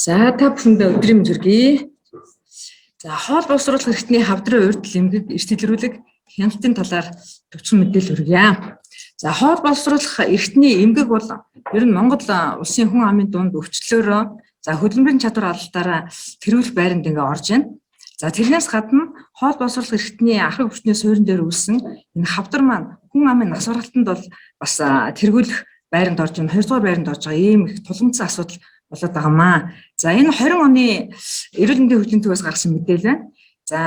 За та бүхэндээ өдрийн мэнд хүргэе. За хоол боловсруулах эрхтний хавдрын урьд эмгэг эрт илрүүлэг хяналтын талаар төвчөн мэдээлэл хүргье. За хоол боловсруулах эрхтний эмгэг бол ер нь Монгол улсын хүн амын дунд өвчлөөрөө за хөдөлмөрийн чадвар алдалтаараа тэрүүл байранд ингээ орж байна. За тэрнээс гадна хоол боловсруулах эрхтний ахрах өвчтний суурин дээр үүссэн энэ хавдар маань хүн амын нас баралтанд бол бас тэргүүлэх байранд орж байна. 2 дугаар байранд орж байгаа ийм их тулгымцсан асуудал болоод байгаамаа. За энэ 20 оны эрүүл мэндийн хөтөлбөрийн төвөөс гаргасан мэдээлэл байна. За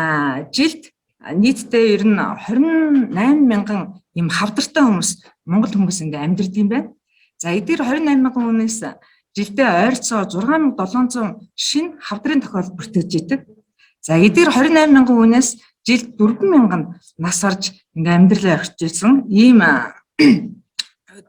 жилд нийтдээ ер нь 28 мянган ийм хавдартай хүмүүс Монгол хүмүүс ингээ амьдардаг юм байна. За эдгээр 28 мянган хүнээс жилдээ ойролцоо 6700 шинэ хавдрын тохиолдол бүртгэж идэг. За эдгээр 28 мянган хүнээс жилд 4 мянган нас орж ингээ амьдралаа орхиж ирсэн ийм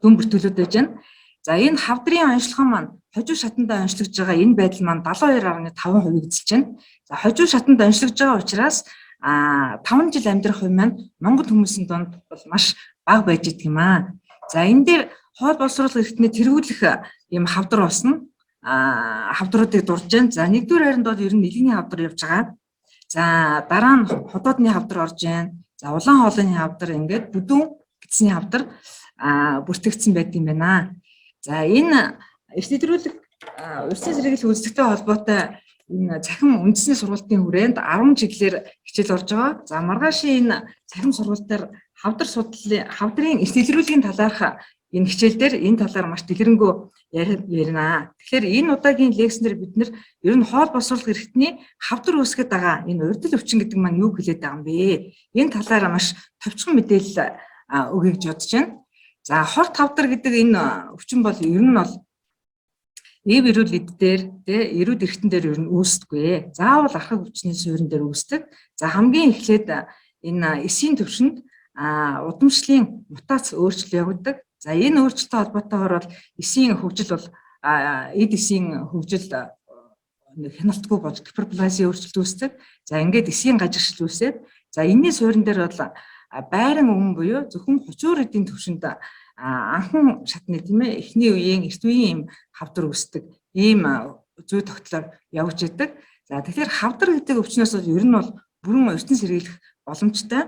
дүн бүртгэлүүд байж байна. За энэ хавдрын онцлогоо маань хожуу шатанд онцлогдож байгаа энэ байдал маань 72.5% эзэлж байна. За хожуу шатанд онцлогдож байгаа учраас 5 жил амьдрах хувь маань Монгол хүмүүсийн дунд бол маш бага байж идэг юм аа. За энэ дээр хоол боловсруулах эрхтний тэргүүлэх ийм хавдар болсон хавдруудыг дурж байна. За нэгдүгээр хайранд бол ер нь нэлгээний хавдар явж байгаа. За дараа нь хотоодны хавдар орж байна. За улаан хоолойны хавдар ингээд бүдүүн гидсний хавдар бүртгэгдсэн байдаг юм байна. За энэ эрт илрүүлэг урьдчилан сэргийлэх үйлчлэгтэй холбоотой энэ цахим үндэсний сургалтын хүрээнд 10 чиглэлээр хичээл орж байгаа. За маргаашийн энэ цахим сургалт дээр хавдрын эрт илрүүлгийн талаарх энэ хичээл дээр энэ талаар маш дэлгэрэнгүй ярина. Тэгэхээр энэ удаагийн лекцнэр бид нэр ер нь хоол боловсруулах эрхтний хавдар үүсгэж байгаа энэ урьдчил өвчин гэдэг маань юу хэлээд байгаа юм бэ? Энэ талаараа маш товчхон мэдээлэл өгье гэж бодож байна. За хорт хавдар гэдэг энэ өвчин бол ер нь бол эв эрүүл эддээр эрүүд эрхтэн дээр ер нь үүсдэггүй. Заавал архаг өвчний суурин дээр үүсдэг. За хамгийн эхлээд энэ эсийн төвшөнд удамшлын мутац өөрчлөлт явагддаг. За энэ өөрчлөлттэй холбоотойгоор бол эсийн хөгжил бол эд эсийн хөгжил хяналтгүй болж гиперплазийн өөрчлөлт үүсдэг. За ингээд эсийн гажигшил үүсээд за энэний суурин дээр бол байран өмнө буюу зөвхөн хучуур эдийн төвшөнд анхан шатны тийм ээ эхний үеийн эрт үеийн юм хавдар үүсдэг ийм зүй тогтлоор явж идэг. За тэгэхээр хавдар гэдэг өвчнөөс бол ер нь бол бүрэн ертөнц сэргийлэх боломжтой.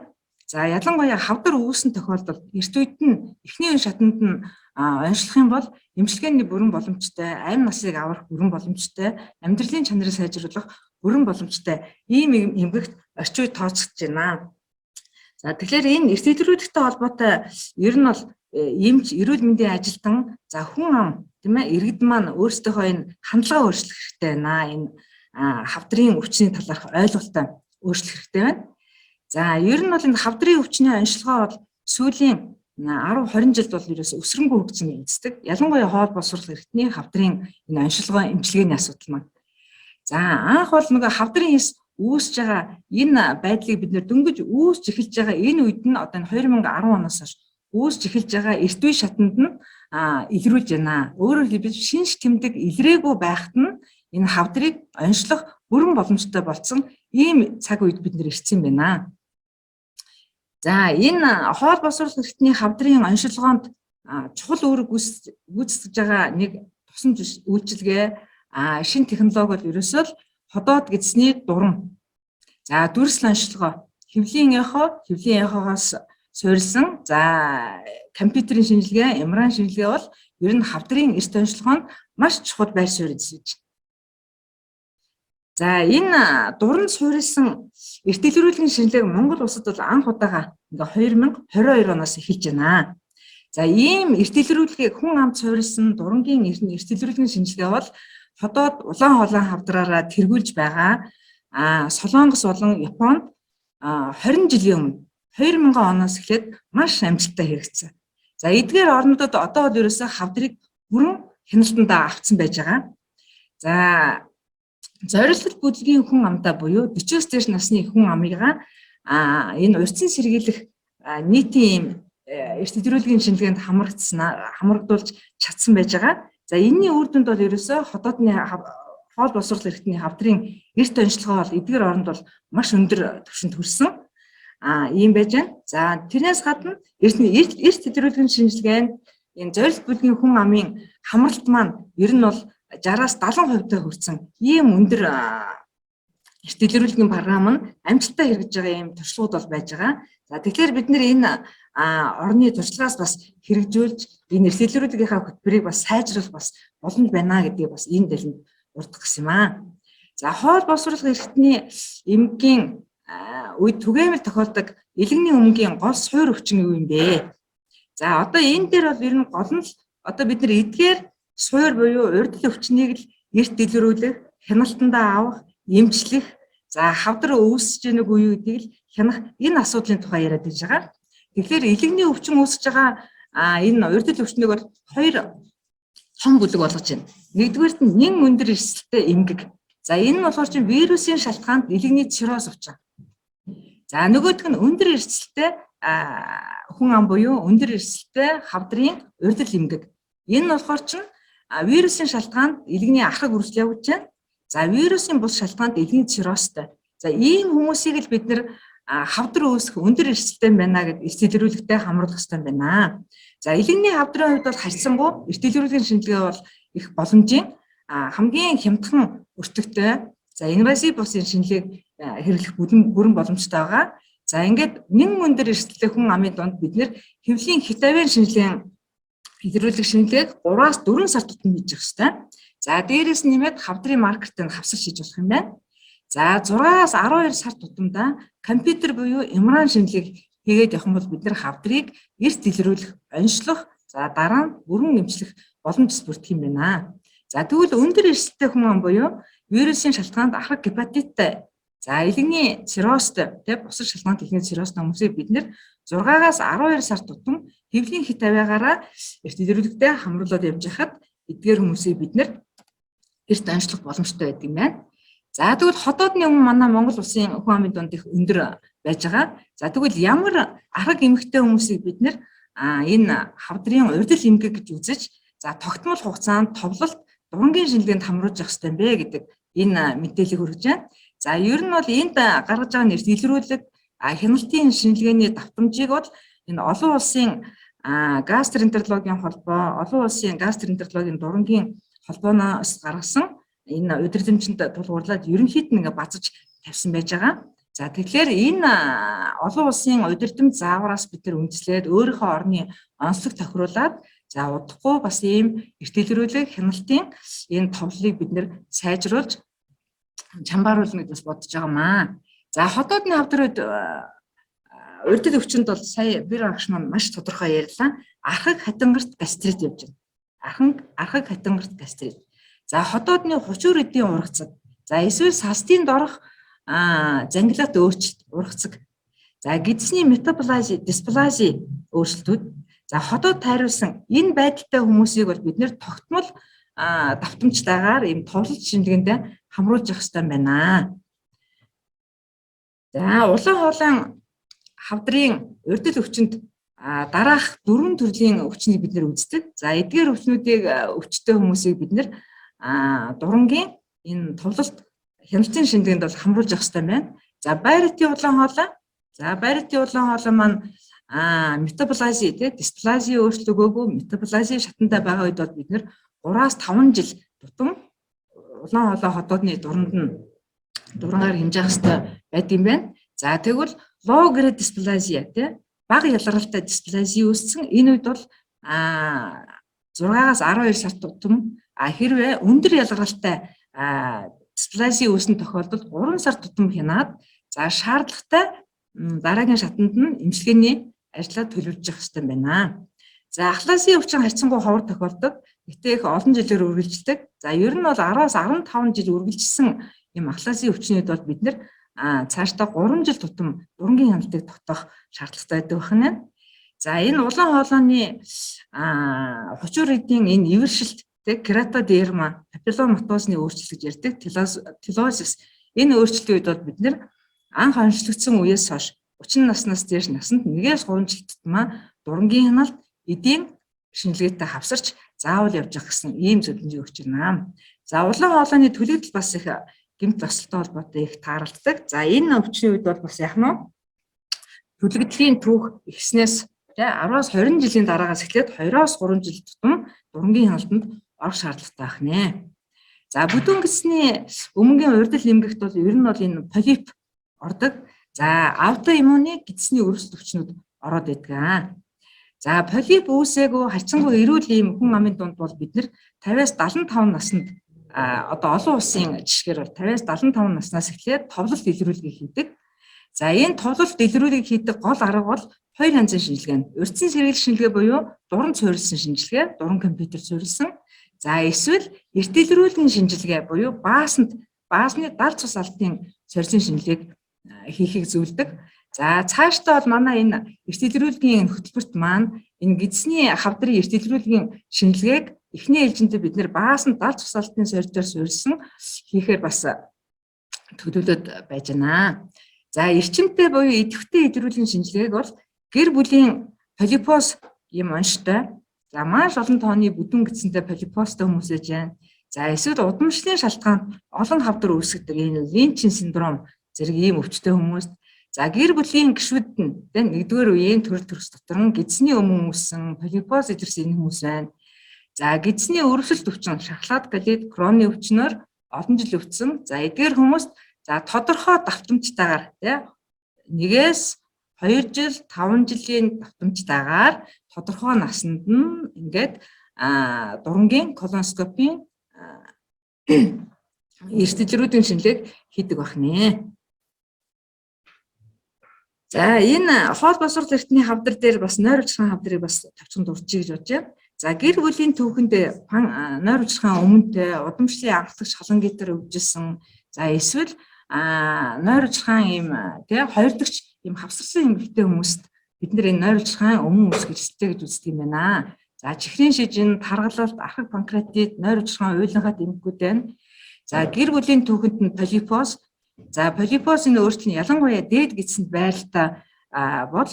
За ялангуяа хавдар үүссэн тохиолдолд эрт үед нь эхний үеийн шатанд нь онцлох юм бол эмчилгээний бүрэн боломжтой, амь насыг аврах бүрэн боломжтой, амьдралын чанарыг сайжруулах бүрэн боломжтой ийм эмгэгт орчин үед тооцогдож байна. За тэгэхээр энэ эрт илрүүлэгтэй холбоотой ер нь бол эмч эрүүл мэндийн ажилтан за хүн ам тийм ээ иргэд маань өөрсдийнхөө энэ хандлага өөрчлөх хэрэгтэй байна. Энэ хавдрын өвчний талаарх ойлголтоо өөрчлөх хэрэгтэй байна. За ер нь бол энэ хавдрын өвчний онцлогоо бол сүүлийн 10-20 жилд бол ерөөс өсрөнгөө хөгжсөн үздэг. Ялангуяа хоол боловсруулах эрхтний хавдрын энэ онцлогоо эмчилгээний асуудал маань. За анх бол нөгөө хавдрын эс үүсэж байгаа энэ байдлыг бид нэр дөнгөж үүсч эхэлж байгаа энэ үед нь одоо 2010 оноос хойш үүсч эхэлж байгаа эрт үе шатанд нь илрүүлж байна. Өөрөөр хэлбэл шинж тэмдэг илрээгүй байхад нь энэ хавдрыг онцлох бүрэн боломжтой болсон ийм цаг үед бид нэр ирсэн байна. За энэ хоол боловсруулах эрхтний хавдрын онцлогоонд чухал үүрэг гүйцэтгэж байгаа нэг тусламж үйлчилгээ шинэ технологи бол ерөөсөө л ходоод гидсний дуран. За дүрслэл онцлогоо хэвлийн эхоогоос суурилсан. За компьютерийн шинжилгээ, MRI шинжилгээ бол ер нь хавдрын эрт онцлогоонд маш чухал байр суурь эзэлж байна. За энэ дуран суурилсан эрт илрүүлгийн шинжилгээг Монгол улсад бол анх удаага ингээ 2022 оноос эхэлж байна. За ийм эрт илрүүлгийг хүн амд суурилсан дурангийн эрт илрүүлгийн шинжилгээ бол ходоод улаан хоолойн хавдраараа тэргүүлж байгаа. Солонгос болон Японд 20 жилийн өмнө 2000 оноос эхлээд маш амжилттай хэрэгжсэн. За эдгээр орнуудад одоо бол ерөөсөө хавдрыг бүрэн хяналтандаа авцсан байж байгаа. За зориултал бүлгийн хүн амдаа буюу 40-с дээш насны хүн амыгаа энэ урьдчилан сэргийлэх нийтийн эрт илрүүлгийн шинжилгээнд хамрагдуулж чадсан байж байгаа. За энэний үр дүнд бол ерөөсөө ходоодны хоол боловсруулах эрхтний хавдрын эрт онцлогоо бол эдгээр оронд бол маш өндөр түвшинд хүрсэн. Ийм байж байна. За тэрнээс гадна эрт илрүүлгийн шинжилгээнд энэ зорилт бүлгийн хүн амын хамралт маань ер нь бол 60-аас 70% хүрсэн ийм өндөр эрт дэлгэрүүлгийн програм нь амжилттай хэрэгжиж байгаа ийм туршлагууд бол байж байгаа. За тэгэхээр бид нэр энэ орны туршлагаас бас хэрэгжүүлж энэ эрт дэлгэрүүлгийнхаа хөтөлбөрийг бас сайжруулах бас боломж байна гэдгийг бас энэ дэлгэнд урдах гэсэн юм аа. За хоол боловсруулах эрхтний эмгэгийн үед түгээмэл тохиолдог элэгний өмгийн гол суур өвчин юу юм бэ? За одоо энэ дээр бол ер нь гол нь одоо бид нар эдгээр суур буюу урдл өвчнийг л эрт дэлгэрүүлэх, хяналтандаа авах, эмчлэх, за хавдар үүсэж ийнэг үе гэдгийг л хянах энэ асуудлын тухай яриад байж байгаа. Тэгэхээр элэгний өвчин үүсэж байгаа энэ урдл өвчнийг бол хоёр том бүлэг болгож байна. Нэгдүгээрт нь нэн өндөр эрсдэлтэй эмгэг. За энэ нь болохоор чинь вирусын шалтгаанд элэгний цирроз учраа. За нөгөөх нь өндөр эрсдэлтэй хүн ам буюу өндөр эрсдэлтэй хавдрын урдл эмгэг. Энэ нь болохоор чинь вирусын шалтгаанд элэгний архаг үржил явж байна. За вирусын бус шалтгаанд элэгний циррозтой. За ийм хүмүүсийг л бид нэр хавдар үүсэх өндөр эрсдэлтэй байна гэдээ эрт дэлгэрүүлэгтэй хамруулах хэрэгтэй байна. За элэгний хавдрын хувьд бол харьцангуй эрт дэлгэрүүлгийн шинжилгээ бол их боломжийн хамгийн хямдхан өртөгтэй. За инвазив бусын шинжилгээг хэрэглэх бүрэн боломжтой байгаа. За ингээд нэн өндөр эрсдэлтэй хүн амын донд бид нэр хэвлийн хитавийн шинжилгээний илрүүлэг шинжилгээг 3-аас 4 сар тутам хийж явах хэрэгтэй. За дээрээс нэмээд хавдрын маркертэй хавсар хийж болох юм байна. За 6-аас 12 сар тутамдаа компьютер буюу эмран шинжилгээг хийгээд явах юм бол бид нэр хавдрыг эрт илрүүлэх, онцлох, за дараа нь бүрэн эмчлэх боломж бүрдэх юм байна. За тэгвэл өндөр эрсдэлтэй хүн ам буюу вирусын шалтгаанд архаг гепатиттай, за элэгний циррозтой, бусад шалтгаанд элэгний циррозтой хүмүүсийг бид нэр 6-аас 12 сар тутам хэвлийн хит авиагаараа эрт илрүүлэгтэй хамруулаад явж хахад эдгээр хүмүүсийг бид нэр эрт онцлох боломжтой байдаг юм байна. За тэгвэл хотоодны өмнө манай Монгол улсын хүн амын донд их өндөр байж байгаа. За тэгвэл ямар архаг эмэгтэй хүмүүсийг бид нэр энэ хавдрын урдл эмгэг гэж үзэж, за тогтмол хугацаанд товлолт дурангийн шинжилгээнд хамруулж явах хэрэгтэй юм бэ гэдэг энэ мэдээллийг хүргэж байна. За ер нь бол энд гаргаж байгаа нэр дэлгэрүүлэг хяналтын шинжилгээний давтамжийг бол энэ олон улсын гастроэнтерологийн холбоо, олон улсын гастроэнтерологийн дурангийн холбооноос гаргасан энэ удирдамжинд тулгуурлаад ерөнхийд нь ингээ базаж тавьсан байж байгаа. За тэгэхээр энэ олон улсын удирдамж заавараас бид нар үндэслээд өөрийнхөө орны онцлог тохируулаад, за удахгүй бас ийм эрт дэлгэрүүлэг хяналтын энэ товлыг бид нэр сайжруулж чамбааруулна гэж бодож байгаамаа. За хотоодны хавдрууд урдл өвчнөд бол сая бэр агш маань маш тодорхой ярьлаа. Архаг хатангарт гастрит явж байна. Архаг хатангарт гастрит. За хотоодны хучуур эдийн ургацаг. За эсвэл састын дорох зангилалт өөрчлөлт ургацаг. За гидсний метаболизм, дисплази өөрчлөлтүүд. За хотод тайруулсан энэ байдалтай хүмүүсийг бол бид нэр тогтмол давтамжтайгаар ийм товлолт шинжилгээнд хамруулж явах хэрэгтэй байна. За улаан хоолойн хавдрын урдл өвчнөд дараах 4 төрлийн өвчнийг бид нэр үздэг. За эдгээр өвчнүүдийг өвчтөй хүмүүсийг бид нэр дурангийн энэ товлолт хяналтын шинжилгээнд бол хамруулж явах хэрэгтэй байна. За байртын улаан хоолой. За байртын улаан хоолой маань метаболизм дисплази өөрчлөлт өгөөгүй метаболизм шатантай байгаа үед бол бид нэр 3-аас 5 жил тутам улаан хоолой хотоодны дуранд нь дурангаар хэмжих хэрэгтэй байдаг юм байна. За тэгвэл low grade dysplasia бага ялгаралтай дисплази үүссэн. Энэ үед бол 6-аас 12 сар тутам хэрвээ өндөр ялгаралтай дисплази үүссэн тохиолдолд 3 сар тутам хянаад, за шаардлагатай дараагийн шатанд нь эмчилгээний ажлаа төлөвлөж явах хэрэгтэй байна. За ахлаасын өвчин харьцангуй ховор тохиолдог. Гэтэ их олон жилээр үргэлжилдэг. За ер нь бол 10-аас 15 жил үргэлжилсэн ийм ахлаасын өвчнүүд бол бид нэр цаашдаа 3 жил тутам дурангийн хяналтыг тогтоох шаардлагатай байдаг байна. За энэ улаан хоолойны хучуур эдийн энэ эвэршилт кератодерма, папилломатозны өөрчлөлт гэж ярьдаг телозис. Энэ өөрчлөлтийн үед бол бид нэр анх онцлогдсон үеэс хойш 30 наснаас дээш насанд 1-3 жил тутмаа дурангийн хяналт эдийн шинжилгээтэй хавсарч заавал явж явах гэсэн ийм зөвлөмжийг өгч байна. За улаан хоолойны төлөвлөлт бас их гэмт тосолтой холбоотой их тааралддаг. За энэ өвчний үед бол бас яах нь төлөвлөлийн түүх ихснээс 10-аас 20 жилийн дараагаас эхлээд 2-оос 3 жил тутам дурангийн хяналтанд орох шаардлагатай байх нэ. За бүдүүн гэсний өмнгийн урьдчил эмгэгт бол ер нь бол энэ полип ордог. За аутоиммуны гидсний өрсөлд өвчнүүд ороод идэг. За полип үүсээгүй харьцангуй эрүүл ийм хүн амын дунд бол бид нэр 50-аас 75 наснд одоо олон улсын жишгээр бол 50-аас 75 наснаас эхлээд товлолт илрүүлгийг хийдэг. За энэ товлолт илрүүлгийг хийдэг гол арга бол хоёр янзын шинжилгээ нь. Урьдчилан сэргийлэх шинжилгээ буюу дуран суурилсан шинжилгээ, дуран компьютер суурилсан. За эсвэл эрт илрүүлгийн шинжилгээ буюу баасны далд цус алдын сорилсын шинжилгээг хийхийг зөвлөдөг. За цаашдаа бол манай энэ эрт илрүүлгийн хөтөлбөрт маань энэ гидсний хавдрын эрт илрүүлгийн шинжилгээг эхний ээлжиндээ бид нэр баасан далд цус алдын сорилтоор суурилсан хийхээр бас төлөвлөд байж байна. За эрчимтэй буюу идэвхтэй илрүүлгийн шинжилгээг бол гэр бүлийн полипоз юм онцтой. За маш олон тооны бүдүүн гидсэнтэй полипозтой хүмүүс байж байна. За эсвэл удамшлын шалтгаанд олон хавдар үүсгэдэг энэ Линчийн синдром зэрэг ийм өвчтөй хүмүүс. За гэр бүлийн гишүүд нь нэгдүгээр үеийн төрөл төрөс дотор нь гидсний өмнө үүссэн полипоз идэрсэн энэ хүмүүс байна. За гидсний өрөвсөлт өвчин, шахлаад галит, кроны өвчнөр олон жил өвдсөн. За эдгээр хүмүүст за тодорхой давтамжтайгаар 1-ээс 2 жил, 5 жилийн давтамжтайгаар тодорхой наснд нь ингээд дурангийн колоноскопийн эрт илрүүлгийн шинжилгээг хийдэг байна. За энэ хоол боловсрол эртний хавдар дээр бас нойр ужирхан хавдрыг бас тавьчихсан дурчиг гэж бодож байна. За гэр бүлийн түүхэнд нойр ужирхан өмнөдөө удамшлын анхлагч халан гитэр өвжилсэн. За эсвэл нойр ужирхан ийм хоёр дахь ийм хавсарсан эмэгтэй хүмүүст бид нэр энэ нойр ужирхан өмнө үсгэлцтэй гэж үздэг юм байна. За чихрийн шижин, таргалалт, архаг панкреатит, нойр ужирхан уйланхат эмгэгүүд байна. За гэр бүлийн түүхэнд нь полипоз. За полипоз энэ өөрчлөлт нь ялангуяа дээд гидсэнд байралтай бол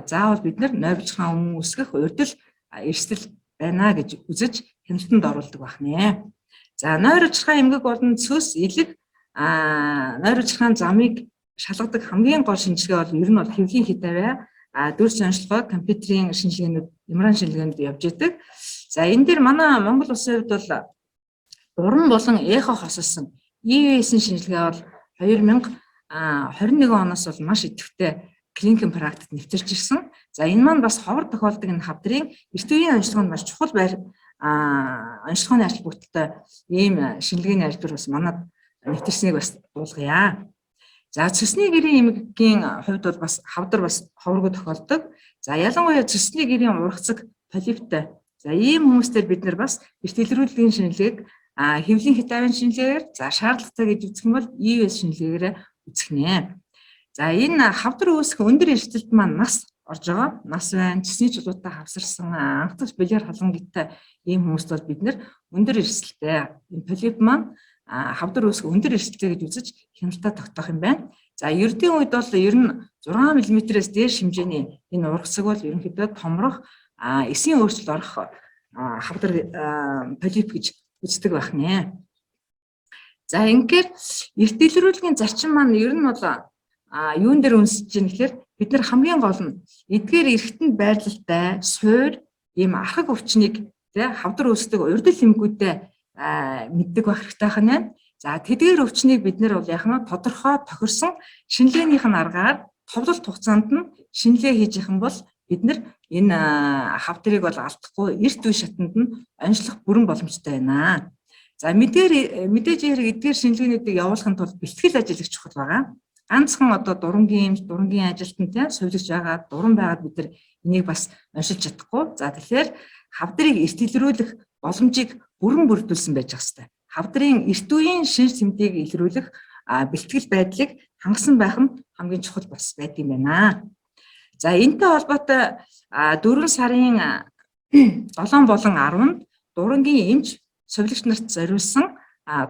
заавал бид нойр ужирхан өмнө үсгэх урьдчил эрсдэл байна гэж үзэж хяналтанд оруулдаг байна. За нойр ужирхан эмгэг болон цөс, элэг нойр ужирхан замыг шалгадаг хамгийн гол шинжилгээ бол ер нь бол хэвлийн хитавиа дүрс онцлогоо компьютерийн шинжилгээнүүд, имран шинжилгээнд явж идэг. За энэ дээр манай Монгол улсын хувьд бол дуран болон эхо хосолсон EVS-ийн шинжилгээ бол 2021 оноос бол маш идэвхтэй клиникийн практикт нэвтэрч ирсэн. За энэ маань бас ховор тохиолдог энэ хавдрын эрт үеийн онцлогоонд маш чухал онцлогооны ач бүгдтэй ийм шинжилгээний ажлууд бас манад нэвтэрснийг бас дуулгая. За цэсний гэрийн эмгэгийн хувьд бол бас хавдар бас ховоргүй тохиолдог. За ялангуяа цэсний гэрийн ургацаг полиптай. За ийм хүмүүстээр бид нар бас эрт илрүүлгийн шинжилгээг хэвлийн хитавийн шинжилгээгээр за шаардлагатай гэж үзэх юм бол EVS шинжилгээгээр үзэх нэ. За энэ хавдар үүсэх өндөр эрсдэлд маань нас орж байгаа. Нас байна, цэсний чулуутай хавсарсан, анхдагч билиар халан гиттэй ийм хүмүүст бол бид нэр өндөр эрсдэлтэй энэ полип маань хавдар үүсэх өндөр эрсдэлтэй гэж үзэж хяналтаа тогтоох юм байна. За ердийн үед бол ер нь 6 мм-ээс дээш хэмжээний энэ ургацаг бол ерөнхийдөө томрох эсийн өөрчлөлт орох хавдар полип гэж үздэг байх нэ. За ингээд эрт илрүүлгийн зарчим маань ер нь бол юун дээр үнсэж байна гэхээр бид нар хамгийн гол нь эдгээр эргэтэнд байрлалтай суур ийм архаг өвчнийг хавдар үүсдэг урьдчил эмгэгүүдэд мэддэг байх хэрэгтэй байна. За тэдгээр өвчнийг бид нар бол яхаа тодорхой тохирсон шинжилгээнийх нь аргаар товлолт хугацаанд нь шинжилгээ хийж явах юм бол бид нар энэ хавдрыг бол алдахгүй эрт үе шатанд нь онцлох бүрэн боломжтой байна. За мэдээж хэрэг эдгээр шинжилгээнүүдийг явуулахын тулд бэлтгэл ажил их чухал байгаа. Ганцхан одоо дурангийн ажилтнууд сувилж байгаа дуран байгаад бид нар энийг бас оншилж чадахгүй. За тэгэхээр хавдрыг эрт илрүүлэх боломжийг бүрэн бүрдүүлсэн байж байгаа хэрэгтэй. Хавдрын эрт үеийн шинж тэмдгийг илрүүлэх бэлтгэл байдлыг хангасан байх нь хамгийн чухал бас байдаг юм байна. За энэтэй холбоотой 4 сарын 7 болон 10-нд дурангийн эмч сувилагч нарт зориулсан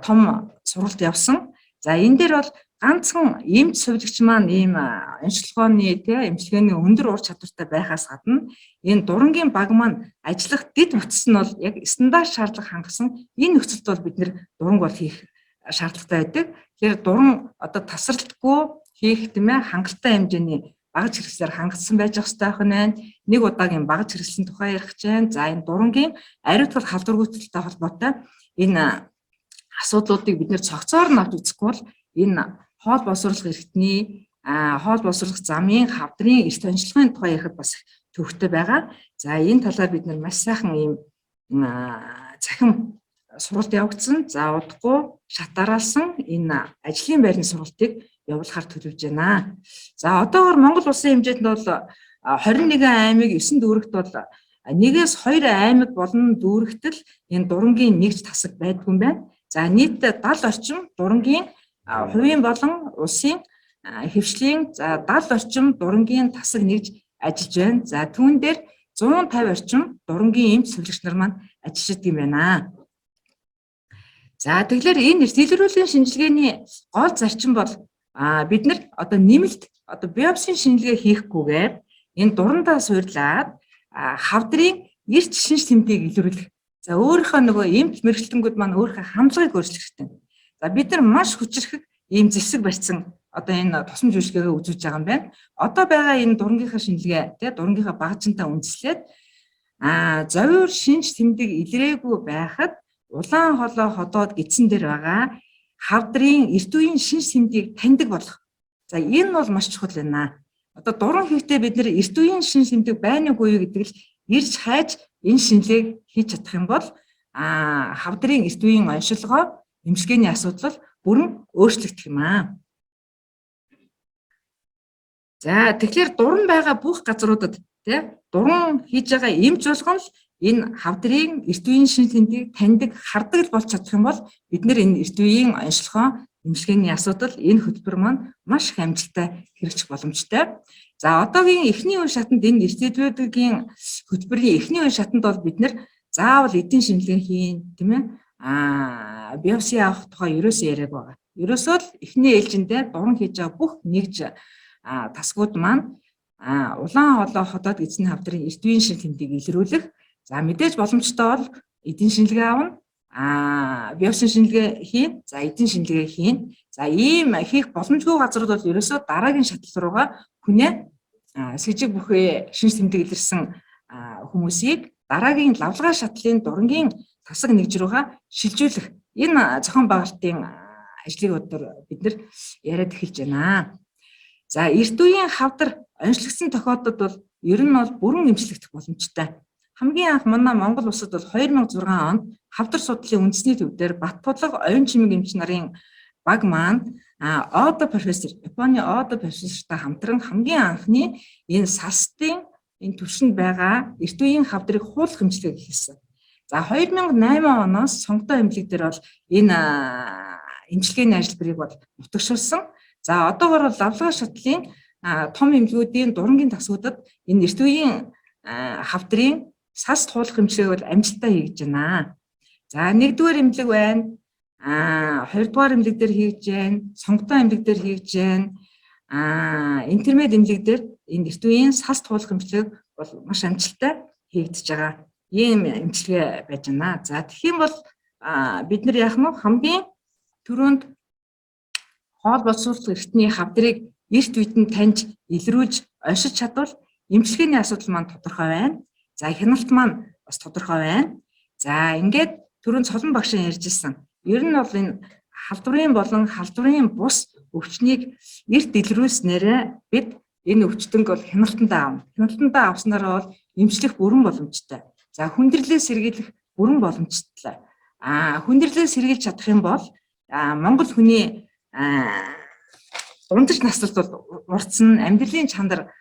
том сургалт явсан. За энэ дээр бол ганцхан эмч сувилагч маань ийм онцлогооны эмчилгээний өндөр ур чадвартай байхаас гадна энэ дурангийн баг маань ажиллах дэд утас нь бол яг стандарт шаардлага хангасан энэ нөхцөлд бол бид нэр дуранг бол хийх шаардлагатай байдаг. Тэгэхээр дуран одоо тасралтгүй хийх хангалттай хэмжээний багаж хэрэгслээр хангасан байж ах хэрэгтэй байна. Нэг удаагийн багаж хэрэгслийн тухай ярих гэж байна. За энэ дурангийн ариутгал халдваргүйцэлтэй холбоотой энэ асуудлуудыг бид нэр цогцоор нь авч үзэхгүй бол энэ хоол боловсруулах эрхтний хоол боловсруулах замын хавдрын эрт онцлогын тухай ярихад бас төвхтэй байгаа. За энэ талаар бид нар маш сайхан ийм цахим сургалт явагдсан. За удахгүй шатараалсан энэ ажлын байрны сургалтыг явуулахар төлөвлөж байна. За одоогоор Монгол улсын хэмжээнд бол 21 аймаг 9 дүүрэгт бол 1-2 аймаг болон дүүрэгтэл энэ дурангийн нэгж тасаг байдгүй юм байна. За нийт 70 орчим дурангийн хувийн болон улсын хэвшлийн 70 орчим дурангийн тасаг нэгж ажиллаж байна. За түүн дээр 150 орчим дурангийн эмч сувлагч нар маань ажилладаг юм байна. За тэгэхээр энэ дэлгэрүүлгийн шинжилгээний гол зарчим бол бид нар одоо нэмэлт биопсийн шинжилгээ хийхгүйгээр энэ дурандаа суйрлаад хавдрын эрт шинж тэмдгийг илрүүлэх. За өөрийнхөө нөгөө эмч мэрэгчлэнгүүд маань өөрийнхөө хандлагыг өөрчлөх хэрэгтэй. За бид нар маш хүчрэх ийм зэвсэг барьсан одоо энэ тусламж үйлчилгээгээ үзүүлж байгаа юм байна. Одоо байгаа энэ дурангийнхаа шинжилгээ дурангийнхаа багажинтаа үндэслээд зовир шинж тэмдэг илрээгүй байхад улаан холоо ходоод гидсэн дээр байгаа хавдрын эрт үеийн шинж тэмдгийг таньдаг болох. За энэ бол маш чухал байна. Одоо дуран хийхдээ бид нэр эрт үеийн шинж тэмдэг байна уугүй юу гэдэг л ирж хайж энэ шинжилгээг хийж чадах юм бол хавдрын эрт үеийн оншилгоо эмчилгээний асуудал бүрэн өөрчлөгдөх юм аа. За тэгэхээр дуран байгаа бүх газруудад дуран хийж байгаа эмч болгон л энэ хавдрын эрт үеийн шинж тэмдгийг таньдаг, хардаг болж чадах юм бол бид нэр энэ эрт үеийн онцлогоо эмчилгээний асуудал энэ хөтөлбөр маань маш их амжилттай хэрэгжих боломжтой. За одоогийн эхний үе шатанд энэ эртэлтүүдийн хөтөлбөрийн эхний үе шатанд бол бид нэр заавал эдийн шинжилгээ хийн, тийм ээ? Биопси авах тухай ерөөсөө яриаг байгаа. Ерөөсөө л эхний ээлжиндээ дуран хийж байгаа бүх нэгж тасгууд маань улаан холоо ходоод эзэн хавдрын эрт үеийн шинж тэмдгийг илрүүлэх. За мэдээж боломжтой бол эдийн шинжилгээ авна. Биопси шинжилгээ хийн. За эдийн шинжилгээ хийн. За ийм хийх боломжгүй газрууд бол ерөөсөө дараагийн шатлал руугаа хүнээ сэжиг бүхий шинж тэмдэг илэрсэн хүмүүсийг дараагийн лавлгаа шатлалын дурангийн тасаг нэгж рүүгээ шилжүүлэх. Энэ зохион байгуулалтын ажлыг одоо бид нэр яриад эхэлж байна. За эрт үеийн хавдар онцлогдсон тохиолдолд бол ер нь бол бүрэн эмчлэгдэх боломжтой. Хамгийн анх манай Монгол улсад бол 2006 онд хавдар судлалын үндэсний төвдөр Батбодлого оюун чимэг эмч нарын баг маань Одо профессор, Японы Одо профессортай хамтран хамгийн анхны энэ састын энэ төвшөнд байгаа эрт үеийн хавдрыг хуулах эмчилгээг хийсэн. За 2008 оноос сонготой эмнэлэг дээр бол энэ эмчилгээний ажиллбарыг бол нутагшуулсан. За одоогоор бол лавлгаа шатлалын том эмнэлгүүдийн дурангийн тасгуудад энэ эрт үеийн хавдрын сас туулах эмчилгээг бол амжилттай хийж байна. За нэгдүгээр эмнэлэг байна. Хоёрдугаар эмнэлэг дээр хийж байна. Сонготой эмнэлэг дээр хийж байна. Интермед эмнэлэг дээр энэ эрт үеийн сас туулах эмчилгээг бол маш амжилттай хийгдэж байгаа. Ийм эмчилгээ байж байна. За тэгэх юм бол бид нар яах нь хамгийн түрүүнд хоол боловсруулах эрхтний хавдрыг эрт үед нь таньж илрүүлж оншиж чадвал эмчилгээний асуудал маань тодорхой байна. За хяналт маань бас тодорхой байна. За ингээд түрүүн цолон багш ярьжсэн. Ер нь бол энэ халдварын болон халдварын бус өвчнийг эрт илрүүлснээр бид энэ өвчтөнг бол хяналтандаа авна. Хяналтандаа авснараа бол эмчлэх бүрэн боломжтой. За хүндрэлээ сэргийлэх бүрэн боломжтой. Хүндрэлээ сэргийлж чадах юм бол Монгол хүний дундаж наслалт бол урдсан, амьдралын чанар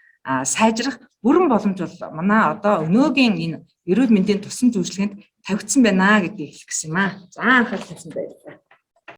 сайжрах бүрэн боломж бол манай одоо өнөөгийн энэ эрүүл мэндийн тусам зөвшөлтөнд тавигдсан байна гэдгийг хэлэх гэсэн юм аа. За анхаарал тавьсан баярлалаа.